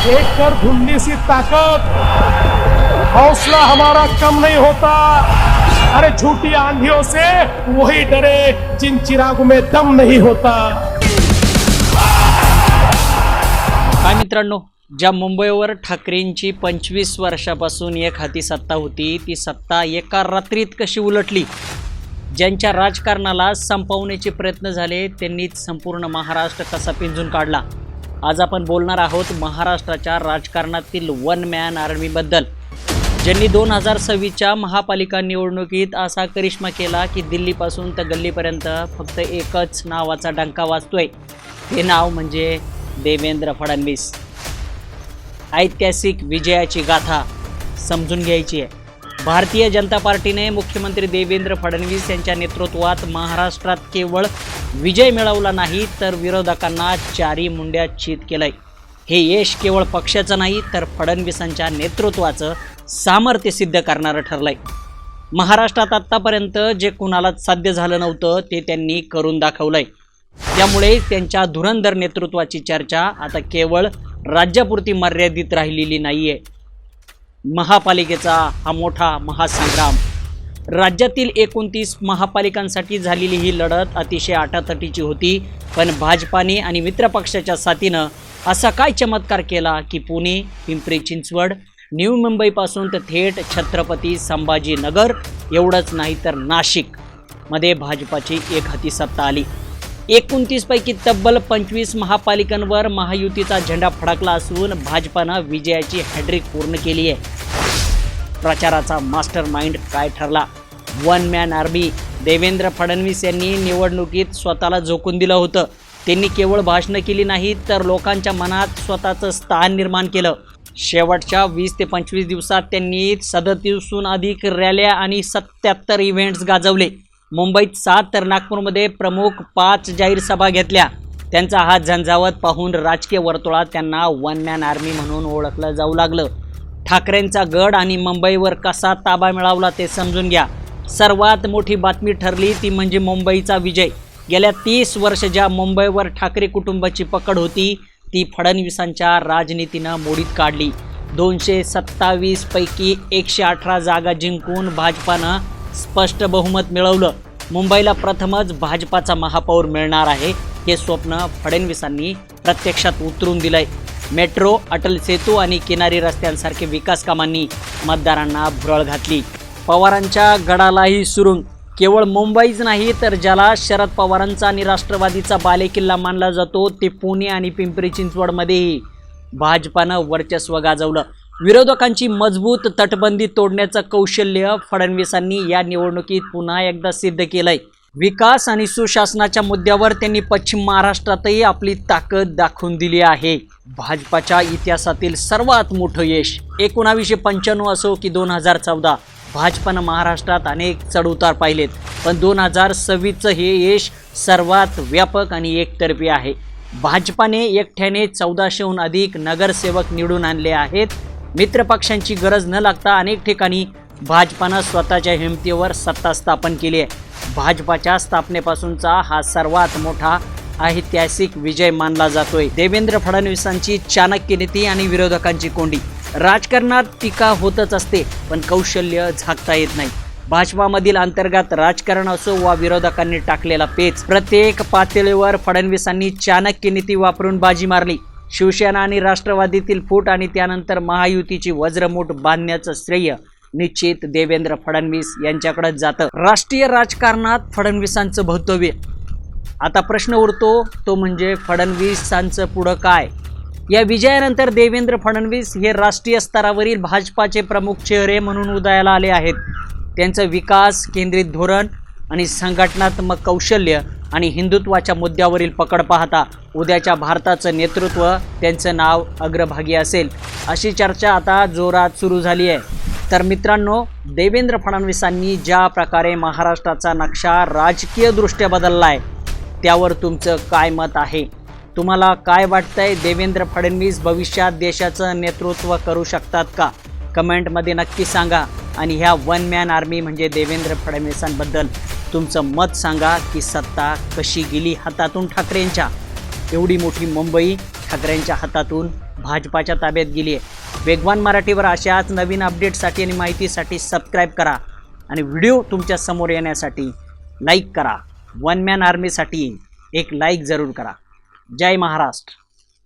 देख कर ढूंढनी सी ताकत, हौसला हमारा कम नहीं होता। अरे झूठी आंधियों से वही डरे जिन चिरागों में दम नहीं होता। काय मित्रांनो, ज्या मुंबईवर ठाकरेंची 25 वर्षापासून एक हाती सत्ता होती, ती सत्ता एका रात्रीत कशी उलटली? ज्यांच्या राजकारणाला संपवण्याचे प्रयत्न झाले त्यांनीच संपूर्ण महाराष्ट्र कसा पिंजून काढला? आज आपण बोलणार आहोत महाराष्ट्राच्या राजकारणातील वन मॅन आर्मीबद्दल, ज्यांनी 2026च्या महापालिका निवडणुकीत असा करिश्मा केला की दिल्लीपासून तर गल्लीपर्यंत फक्त एकच नावाचा डंका वाजतोय, ते नाव म्हणजे देवेंद्र फडणवीस। ऐतिहासिक विजयाची गाथा समजून घ्यायची आहे। भारतीय जनता पार्टीने मुख्यमंत्री देवेंद्र फडणवीस यांच्या नेतृत्वात महाराष्ट्रात केवळ विजय मिळवला नाही तर विरोधकांना चारी मुंड्यात चीत केलंय। हे यश केवळ पक्षाचं नाही तर फडणवीसांच्या नेतृत्वाचं सामर्थ्य सिद्ध करणारं ठरलंय। महाराष्ट्रात आत्तापर्यंत जे कुणालाच साध्य झालं नव्हतं ते त्यांनी करून दाखवलंय। त्यामुळे त्यांच्या धुरंधर नेतृत्वाची चर्चा आता केवळ राज्यापुरती मर्यादित राहिलेली नाहीये। महापालिकेचा हा मोठा महासंग्राम, राज्यातील 29 महापालिकांसाठी झालेली ही लढत अतिशय आटातटीची होती, पण भाजपाने आणि मित्रपक्षाच्या साथीनं असा काय चमत्कार केला की पुणे, पिंपरी चिंचवड, न्यू मुंबईपासून तर थेट छत्रपती संभाजीनगर, एवढंच नाही तर नाशिक मध्ये भाजपाची एकहाती सत्ता आली। 29 पैकी तब्बल 25 महापालिकांवर महायुतीचा झेंडा फडकला असून भाजपानं विजयाची हॅट्रिक पूर्ण केली आहे। प्रचाराचा मास्टर माइंड काय ठरला? One man army Devendra Fadnavis यांनी निवडणुकीत स्वतःला झोकून दिलं होतं। त्यांनी केवळ भाषणं केली नाही तर लोकांच्या मनात स्वतःचं स्थान निर्माण केलं। शेवटच्या 20 ते 25 दिवसात त्यांनी 37हून अधिक रॅल्या आणि 77 इव्हेंट्स गाजवले। मुंबईत 7 तर नागपूरमध्ये प्रमुख 5 जाहीर सभा घेतल्या। त्यांचा हा झंझावत पाहून राजकीय वर्तुळात त्यांना वन मॅन आर्मी म्हणून ओळखलं जाऊ लागलं। ठाकरेंचा गड आणि मुंबईवर कसा ताबा मिळवला ते समजून घ्या। सर्वात मोठी बातमी ठरली ती म्हणजे मुंबईचा विजय। गेल्या 30 वर्ष ज्या मुंबईवर ठाकरे कुटुंबाची पकड होती ती फडणवीसांच्या राजनीतीनं मोडीत काढली। 227 पैकी 118 जागा जिंकून भाजपानं स्पष्ट बहुमत मिळवलं। मुंबईला प्रथमच भाजपाचा महापौर मिळणार आहे हे स्वप्न फडणवीसांनी प्रत्यक्षात उतरून दिलंय। मेट्रो, अटल सेतू आणि किनारी रस्त्यांसारखे विकास कामांनी मतदारांना भुरळ घातली। पवारांच्या गडालाही सुरुंग। केवळ मुंबईच नाही तर ज्याला शरद पवारांचा आणि राष्ट्रवादीचा बालेकिल्ला मानला जातो ते पुणे आणि पिंपरी चिंचवडमध्येही भाजपानं वर्चस्व गाजवलं। विरोधकांची मजबूत तटबंदी तोडण्याचं कौशल्य फडणवीसांनी या निवडणुकीत पुन्हा एकदा सिद्ध केलंय। विकास आणि सुशासनाच्या मुद्द्यावर त्यांनी पश्चिम महाराष्ट्रातही आपली ताकद दाखवून दिली आहे। भाजपाच्या इतिहासातील सर्वात मोठं यश 1995 असो की 2014, भाजपानं महाराष्ट्रात अनेक चढउतार पाहिलेत, पण 2026चं हे यश सर्वात व्यापक आणि एकतर्फी आहे। भाजपाने एकट्याने 1400हून अधिक नगरसेवक निवडून आणले आहेत। मित्रपक्षांची गरज न लागता अनेक ठिकाणी भाजपानं स्वतःच्या हिमतीवर सत्ता स्थापन केली आहे। भाजपाच्या स्थापनेपासूनचा हा सर्वात मोठा ऐतिहासिक विजय मानला जातोय। देवेंद्र फडणवीसांची चाणक्य नीती आणि विरोधकांची कोंडी। राजकारणात टीका होतच असते पण कौशल्य झाकता येत नाही। भाजपामधील अंतर्गत राजकारण असो वा विरोधकांनी टाकलेला पेच, प्रत्येक पातळीवर फडणवीसांनी चाणक्य नीती वापरून बाजी मारली। शिवसेना आणि राष्ट्रवादीतील फूट आणि त्यानंतर महायुतीची वज्रमूठ बांधण्याचं श्रेय निश्चित देवेंद्र फडणवीस यांच्याकडेच जातं। राष्ट्रीय राजकारणात फडणवीसांचं भवितव्य। आता प्रश्न उरतो तो म्हणजे फडणवीसांचं पुढं काय? या विजयानंतर देवेंद्र फडणवीस हे राष्ट्रीय स्तरावरील भाजपाचे प्रमुख चेहरे म्हणून उदयाला आले आहेत। त्यांचं विकास केंद्रित धोरण आणि संघटनात्मक कौशल्य आणि हिंदुत्वाच्या मुद्द्यावरील पकड पाहता उद्याच्या भारताचं नेतृत्व त्यांचं नाव अग्रभागी असेल अशी चर्चा आता जोरात सुरू झाली आहे। तर मित्रांनो, देवेंद्र फडणवीसांनी ज्या प्रकारे महाराष्ट्राचा नक्षा राजकीयदृष्ट्या बदलला आहे त्यावर तुमचं काय मत आहे? तुम्हाला काय वाटतंय? देवेंद्र फडणवीस भविष्यात देशाचं नेतृत्व करू शकतात का? कमेंटमध्ये नक्की सांगा आणि ह्या वन मॅन आर्मी म्हणजे देवेंद्र फडणवीसांबद्दल तुमचं मत सांगा की सत्ता कशी गेली हातातून ठाकरेंच्या। एवढी मोठी मुंबई ठाकरेंच्या हातातून भाजपाच्या ताब्यात गेली आहे. वेगवान मराठीवर अशाच नवीन अपडेटसाठी आणि माहितीसाठी सबस्क्राईब करा आणि व्हिडिओ तुमच्या समोर येण्यासाठी लाईक करा. वन मॅन आर्मीसाठी एक लाईक जरूर करा. जय महाराष्ट्र.